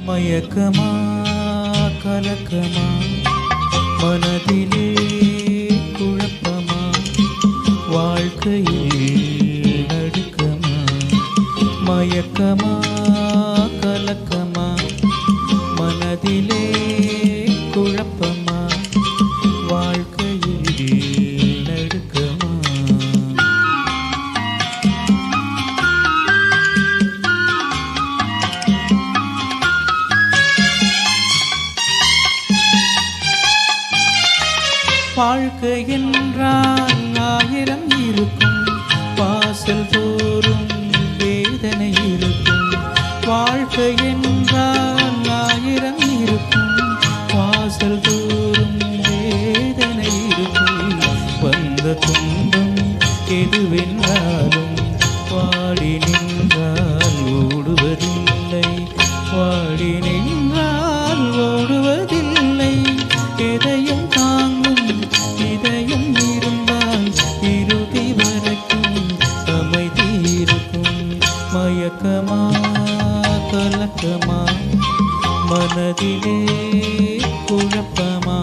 மயக்கமா கலக்கமா மனதிலே குழப்பமா வாழ்க்கையில் நடுக்கமா மயக்கமா கலக்கமா மனதிலே குழப்பமா வாழ்க்கையில் நடுக்கமா. வாழ்க்கை என்றால் ஆயிரம் இருக்கும், வாசல் தோறும் வேதனை இருக்கும். வாழ்க்கை என்றால் ஆயிரம் இருக்கும், வாசல் தோறும் வேதனை இருக்கும். வந்த துன்பம் எதுவென்றாலும் வாடி நின்றால் ஓடுவதில்லை, வாடி நின்றால் ஓடுவதில்லை. எதையும் தாங்கும் இதயம் இருந்தால் இறுதி வரைக்கும் அமைதி இருக்கும். மயக்கமா கலக்கமா மனதிலே குழப்பமா